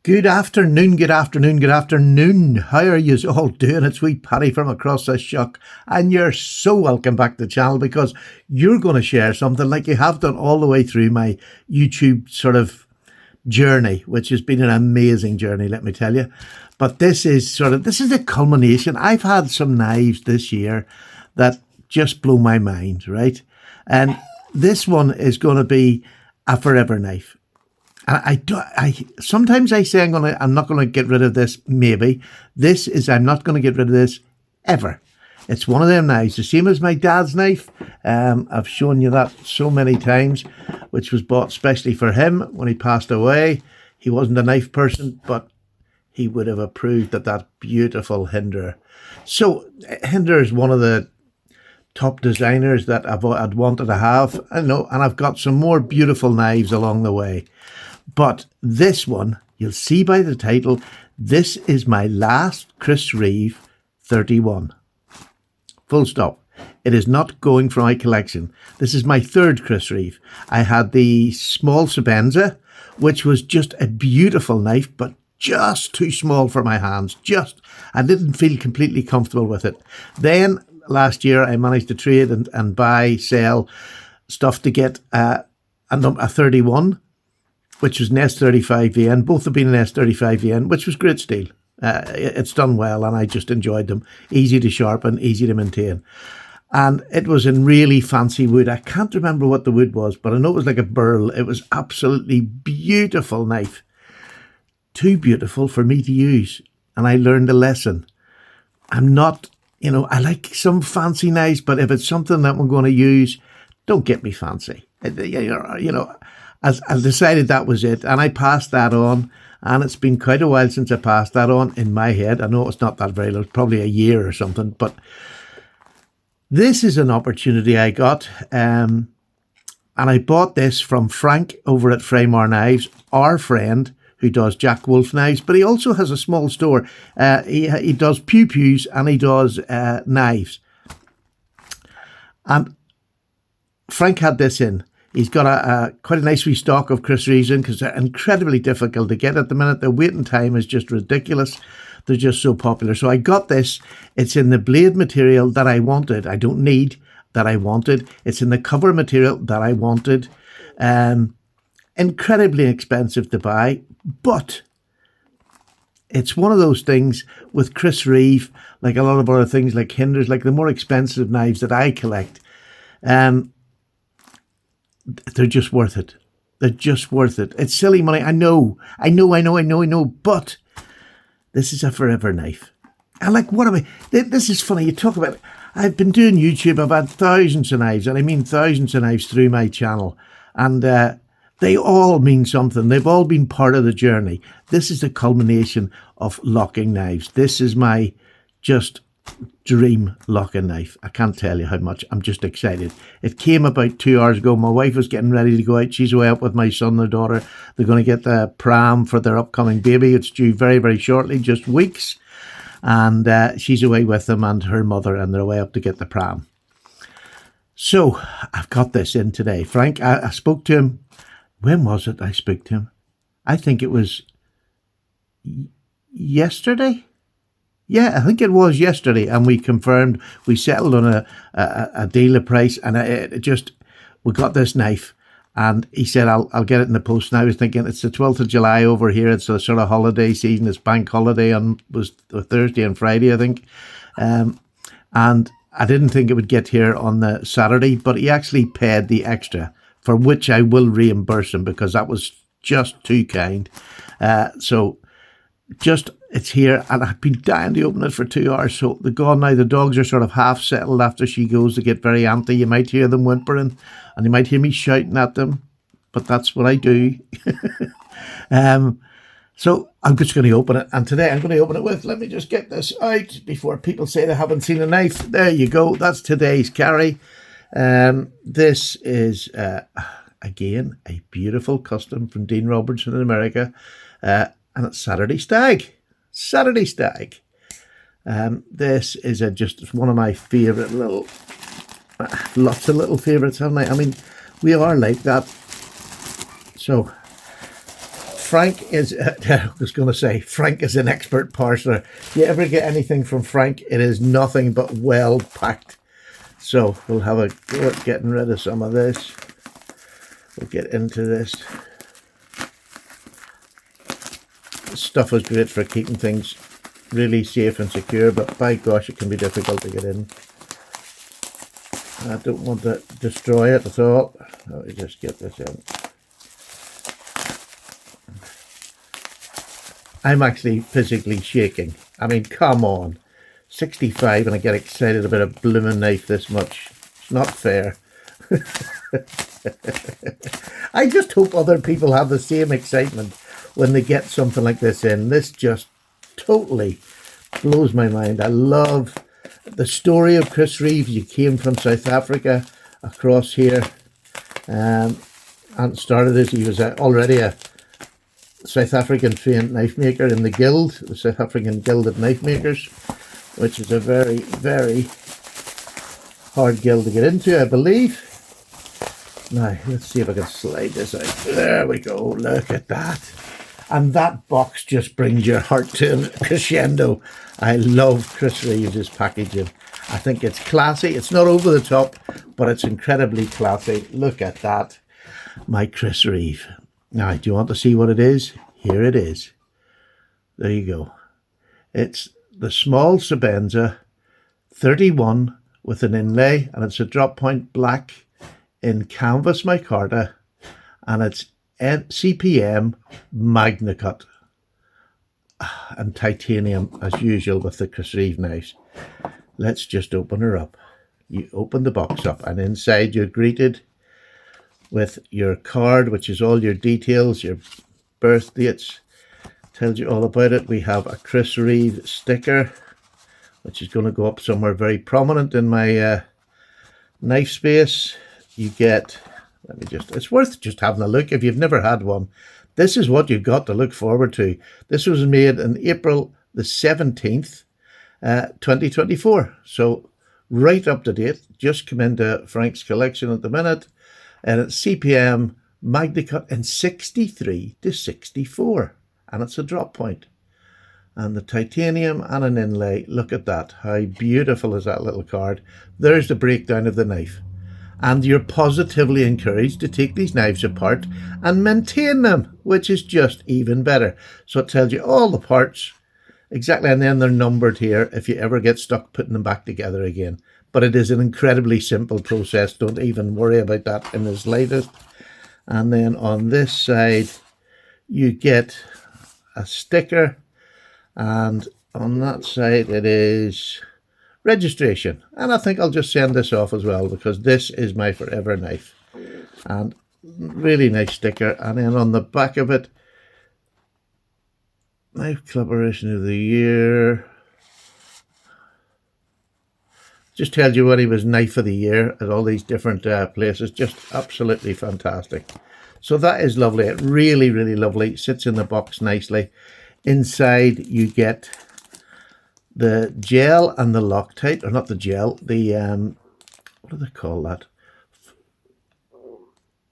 Good afternoon, good afternoon, good afternoon. How are you all doing? It's wee Paddy from across the shuck, and you're so welcome back to the channel because you're going to share something like you have done all the way through my YouTube sort of journey, which has been an amazing journey, let me tell you. But this is the culmination. I've had some knives this year that just blow my mind, right? And this one is going to be a forever knife. I sometimes I say I'm not gonna get rid of this. Maybe I'm not gonna get rid of this ever. It's one of them knives, the same as my dad's knife. I've shown you that so many times, which was bought specially for him when he passed away. He wasn't a knife person, but he would have approved of that beautiful Hinder. So Hinder is one of the top designers that I'd wanted to have. I know, and I've got some more beautiful knives along the way. But this one, you'll see by the title, this is my last Chris Reeve 31. Full stop. It is not going for my collection. This is my third Chris Reeve. I had the small Sebenza, which was just a beautiful knife, but just too small for my hands. I didn't feel completely comfortable with it. Then last year, I managed to trade and buy, sell stuff to get a 31, which was an S35VN. Both have been an S35VN, which was great steel. It's done well, and I just enjoyed them. Easy to sharpen, easy to maintain. And it was in really fancy wood. I can't remember what the wood was, but I know it was like a burl. It was absolutely beautiful knife. Too beautiful for me to use. And I learned a lesson. I'm not, I like some fancy knives, but if it's something that I'm going to use, don't get me fancy. I decided that was it, and I passed that on, and it's been quite a while since I passed that on in my head. I know it's not that very long, probably a year or something, but this is an opportunity I got, and I bought this from Frank over at Fraymar Knives, our friend who does Jack Wolf knives, but he also has a small store. He does pew-pews and he does knives. And Frank had this in. He's got quite a nice wee stock of Chris Reeves in because they're incredibly difficult to get at the minute. The waiting time is just ridiculous. They're just so popular. So I got this. It's in the blade material that I wanted. I don't need that I wanted. It's in the cover material that I wanted. Incredibly expensive to buy, but it's one of those things with Chris Reeve, like a lot of other things like Hinders, like the more expensive knives that I collect. They're just worth it. They're just worth it. It's silly money. I know. But this is a forever knife. And like, what am I? This is funny. You talk about, I've been doing YouTube. I've had thousands of knives, and I mean thousands of knives through my channel. And they all mean something. They've all been part of the journey. This is the culmination of locking knives. This is my just dream locking knife. I can't tell you how much. I'm just excited. It came about 2 hours ago. My wife was getting ready to go out. She's away up with my son and daughter. They're going to get the pram for their upcoming baby. It's due very, very shortly, just weeks. And she's away with them and her mother, and they're away up to get the pram. So I've got this in today. Frank, I spoke to him. When was it I spoke to him? I think it was yesterday. Yeah, I think it was yesterday, and we confirmed, we settled on a deal of price, and we got this knife, and he said, I'll get it in the post. And I was thinking, it's the 12th of July over here, it's a sort of holiday season, it's bank holiday on was Thursday and Friday, I think, and I didn't think it would get here on the Saturday, but he actually paid the extra, for which I will reimburse him, because that was just too kind. It's here, and I've been dying to open it for 2 hours. So they're gone now. The dogs are sort of half settled after she goes. They get very antsy. You might hear them whimpering, and you might hear me shouting at them, but that's what I do. So I'm just going to open it, and today I'm going to open it with, let me just get this out before people say they haven't seen a knife. There you go. That's today's carry. This is, again, a beautiful custom from Dean Robertson in America, and it's Saturday Stag. Saturday Stag. This is just one of my favourite little, lots of little favourites, haven't I? I mean, we are like that. So Frank is, I was going to say, Frank is an expert parceler. You ever get anything from Frank, it is nothing but well packed. So we'll have a go at getting rid of some of this. We'll get into this. This stuff is great for keeping things really safe and secure, but by gosh, it can be difficult to get in. I don't want to destroy it at all. Let me just get this in. I'm actually physically shaking. I mean, come on. 65 and I get excited about a blooming knife this much. It's not fair. I just hope other people have the same excitement when they get something like this in. This just totally blows my mind. I love the story of Chris Reeve. You came from South Africa across here and started as he was already a South African trained knife maker in the guild, the South African Gilded Knife Makers, which is a very, very hard guild to get into, I believe. Now, let's see if I can slide this out. There we go. Look at that. And that box just brings your heart to a crescendo. I love Chris Reeves' packaging. I think it's classy. It's not over the top, but it's incredibly classy. Look at that. My Chris Reeve. Now, do you want to see what it is? Here it is. There you go. It's the small Sebenza 31 with an inlay, and it's a drop point black in canvas micarta, and it's CPM Magna Cut and titanium as usual with the Chris Reeve knives. Let's just open her up. You open the box up, and inside you're greeted with your card, which is all your details, your birth dates, tells you all about it. We have a Chris Reeve sticker, which is going to go up somewhere very prominent in my knife space. You get, it's worth just having a look if you've never had one. This is what you've got to look forward to. This was made in April the 17th, 2024. So right up to date, just come into Frank's collection at the minute. And it's CPM Magna Cut in 63 to 64. And it's a drop point. And the titanium and an inlay. Look at that. How beautiful is that little card. There's the breakdown of the knife. And you're positively encouraged to take these knives apart and maintain them, which is just even better. So it tells you all the parts exactly, and then they're numbered here if you ever get stuck putting them back together again. But it is an incredibly simple process. Don't even worry about that in the slightest. And then on this side, you get a sticker. And on that side, it is registration. And I think I'll just send this off as well, because this is my forever knife. And really nice sticker. And then on the back of it, Knife Collaboration of the Year. Just tells you when he was Knife of the Year at all these different places. Just absolutely fantastic. So that is lovely. It really, really lovely. Sits in the box nicely. Inside you get the gel and the Loctite, or not the gel, the, what do they call that?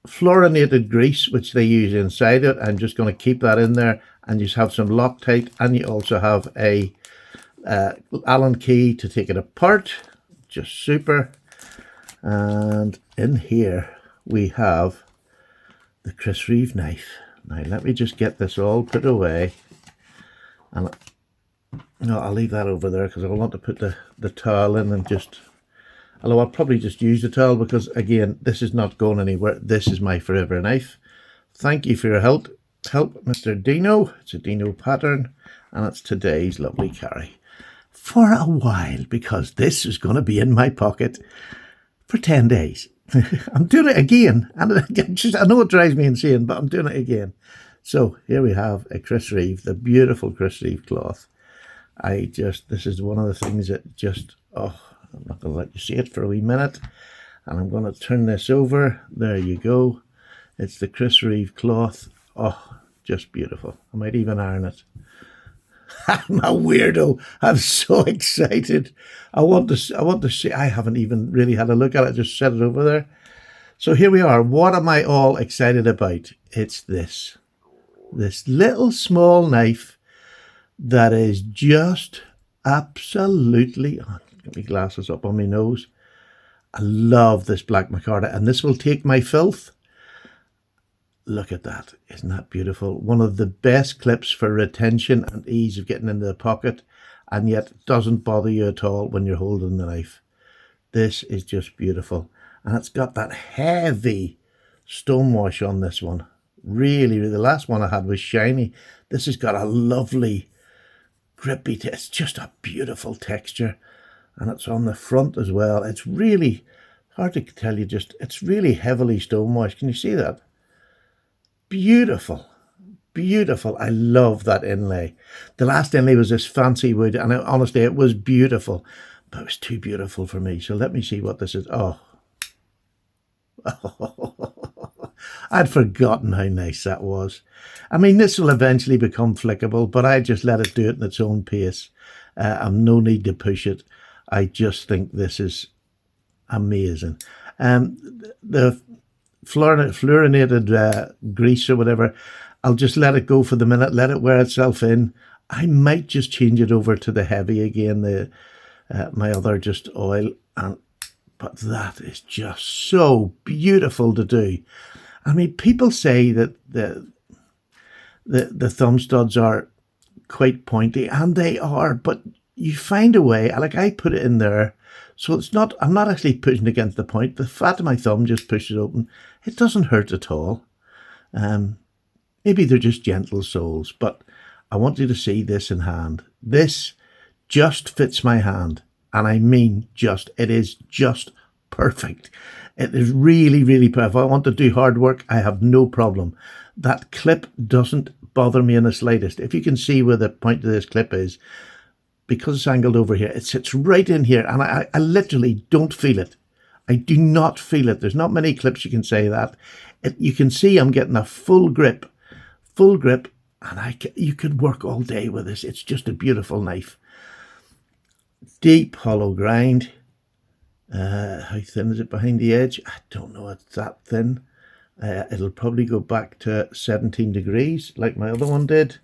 Fluorinated grease, which they use inside it. I'm just going to keep that in there. And you have some Loctite, and you also have a Allen key to take it apart. Just super. And in here we have the Chris Reeve knife. Now let me just get this all put away, and no, I'll leave that over there because I want to put the towel in, and just, although I'll probably just use the towel because again this is not going anywhere. This is my forever knife. Thank you for your help Mr. Dino. It's a Dino pattern, and it's today's lovely carry. For a while, because this is going to be in my pocket for 10 days. I'm doing it again. And I know it drives me insane, but I'm doing it again. So here we have a Chris Reeve, the beautiful Chris Reeve cloth. This is one of the things that just, I'm not going to let you see it for a wee minute. And I'm going to turn this over. There you go. It's the Chris Reeve cloth. Oh, just beautiful. I might even iron it. I'm a weirdo. I'm so excited. I want to see. I haven't even really had a look at it. Just set it over there. So here we are. What am I all excited about? It's this. This little small knife that is just absolutely... Oh, get my glasses up on my nose. I love this black micarta, and this will take my filth. Look at that. Isn't that beautiful? One of the best clips for retention and ease of getting into the pocket, and yet doesn't bother you at all when you're holding the knife. This is just beautiful. And it's got that heavy stonewash on this one. Really, the last one I had was shiny. This has got a lovely grippy, it's just a beautiful texture. And it's on the front as well. It's really hard to tell you, just, it's really heavily stonewash. Can you see that? Beautiful, beautiful. I love that inlay. The last inlay was this fancy wood, and honestly, it was beautiful, but it was too beautiful for me. So let me see what this is. Oh, I'd forgotten how nice that was. I mean, this will eventually become flickable, but I just let it do it in its own pace. I've no need to push it. I just think this is amazing. The fluorinated grease or whatever, I'll just let it go for the minute, let it wear itself in. I might just change it over to the heavy again, my other just oil, but that is just so beautiful to do. I mean, people say that the thumb studs are quite pointy, and they are, but you find a way, like I put it in there, so it's not, I'm not actually pushing against the point. The fat of my thumb just pushes open. It doesn't hurt at all. Maybe they're just gentle soles, but I want you to see this in hand. This just fits my hand, and I mean just, it is just perfect. It is really, really perfect. If I want to do hard work, I have no problem. That clip doesn't bother me in the slightest. If you can see where the point of this clip is, because it's angled over here, it sits right in here, and I literally don't feel it. I do not feel it. There's not many clips you can say that. You can see I'm getting a full grip, and you could work all day with this. It's just a beautiful knife. Deep hollow grind. How thin is it behind the edge? I don't know. It's that thin. It'll probably go back to 17 degrees like my other one did,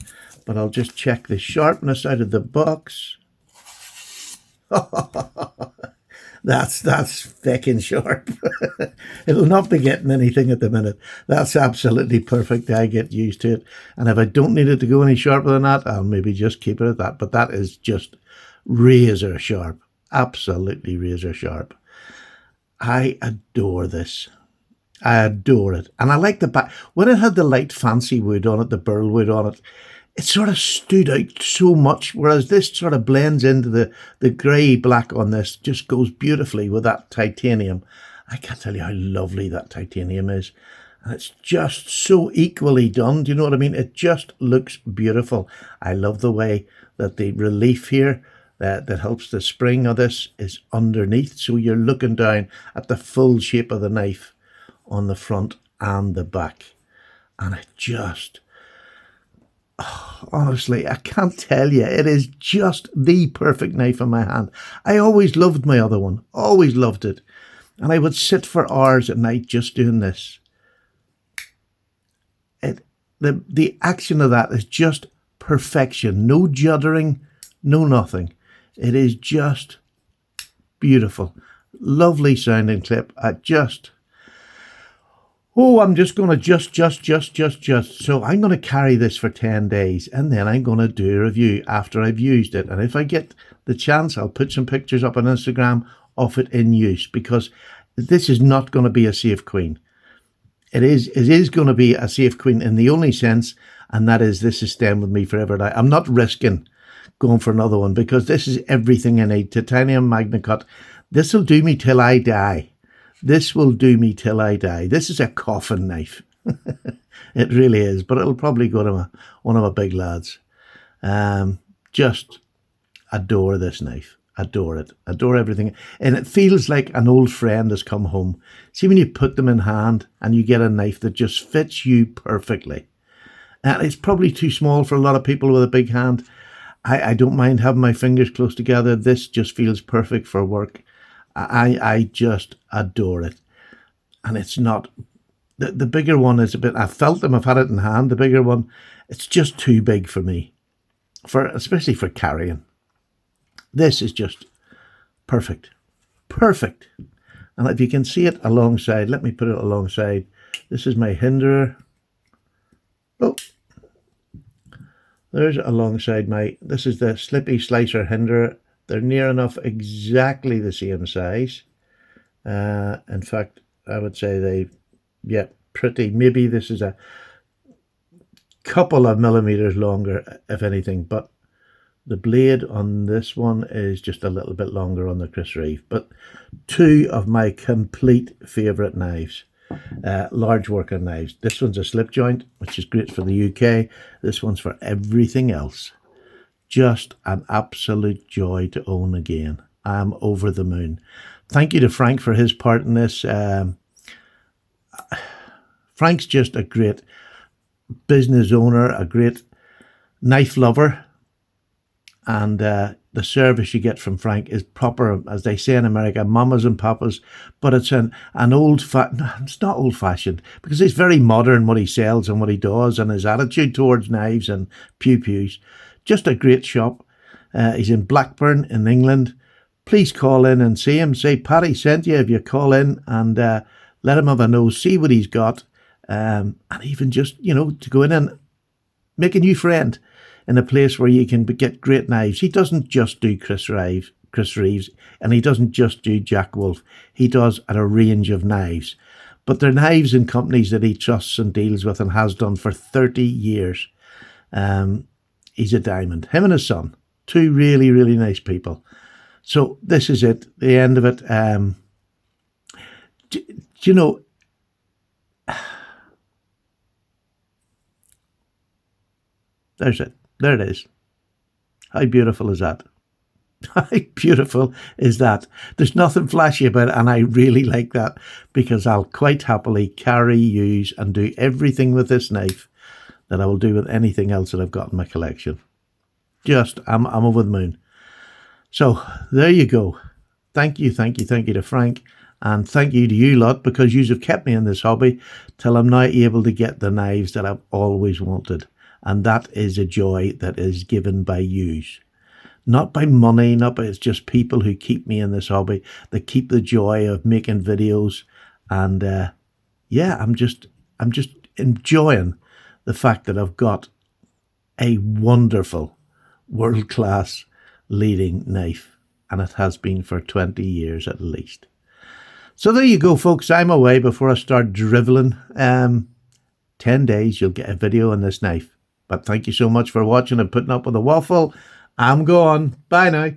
but I'll just check the sharpness out of the box. That's feckin' sharp. It'll not be getting anything at the minute. That's absolutely perfect. I get used to it. And if I don't need it to go any sharper than that, I'll maybe just keep it at that. But that is just razor sharp. Absolutely razor sharp. I adore this. I adore it. And I like the back. When it had the light fancy wood on it, the burl wood on it, it sort of stood out so much, whereas this sort of blends into the grey black on this, just goes beautifully with that titanium. I can't tell you how lovely that titanium is. And it's just so equally done. Do you know what I mean? It just looks beautiful. I love the way that the relief here that helps the spring of this is underneath. So you're looking down at the full shape of the knife on the front and the back. And it just... honestly, I can't tell you. It is just the perfect knife in my hand. I always loved my other one. Always loved it. And I would sit for hours at night just doing this. The action of that is just perfection. No juddering, no nothing. It is just beautiful. Lovely sounding clip. I'm just going to just. So I'm going to carry this for 10 days, and then I'm going to do a review after I've used it. And if I get the chance, I'll put some pictures up on Instagram of it in use, because this is not going to be a safe queen. It is going to be a safe queen in the only sense, and that is this is staying with me forever. I'm not risking going for another one, because this is everything I need. Titanium Magna Cut. This will do me till I die. This will do me till I die. This is a coffin knife. It really is, but it'll probably go to one of my big lads. Just adore this knife. Adore it. Adore everything. And it feels like an old friend has come home. See, when you put them in hand and you get a knife that just fits you perfectly. And it's probably too small for a lot of people with a big hand. I don't mind having my fingers close together. This just feels perfect for work. I just adore it. And it's not The bigger one is a bit, I've felt them, I've had it in hand. The bigger one, it's just too big for me, especially for carrying. This is just perfect. Perfect. And if you can see it alongside, let me put it alongside. This is my hinderer. Oh, there's alongside this is the slippy slicer hinderer. They're near enough exactly the same size. In fact, I would say pretty. Maybe this is a couple of millimeters longer, if anything, but the blade on this one is just a little bit longer on the Chris Reeve. But two of my complete favourite knives, large working knives. This one's a slip joint, which is great for the UK. This one's for everything else. Just an absolute joy to own again. I'm over the moon. Thank you to Frank for his part in this. Frank's just a great business owner, a great knife lover, and the service you get from Frank is proper, as they say in America, mamas and papas, but it's it's not old-fashioned, because it's very modern what he sells and what he does and his attitude towards knives and pew-pews. Just a great shop. He's in Blackburn in England. Please call in and see him. Say Paddy sent you if you call in, and let him have a nose, see what he's got, and even just, to go in and make a new friend in a place where you can get great knives. He doesn't just do Chris Reeves, and he doesn't just do Jack Wolf. He does a range of knives. But they're knives and companies that he trusts and deals with and has done for 30 years. He's a diamond. Him and his son, two really, really nice people. So this is it, the end of it. There's it. There it is. How beautiful is that? How beautiful is that? There's nothing flashy about it, and I really like that, because I'll quite happily carry, use, and do everything with this knife that I will do with anything else that I've got in my collection. I'm over the moon. So there you go. Thank you to Frank, and thank you to you lot, because you have kept me in this hobby till I'm now able to get the knives that I've always wanted. And that is a joy that is given by yous. Not by money, it's just people who keep me in this hobby, that keep the joy of making videos. And I'm just enjoying the fact that I've got a wonderful, world-class leading knife. And it has been for 20 years at least. So there you go, folks. I'm away before I start driveling. 10 days, you'll get a video on this knife. But thank you so much for watching and putting up with the waffle. I'm gone. Bye now.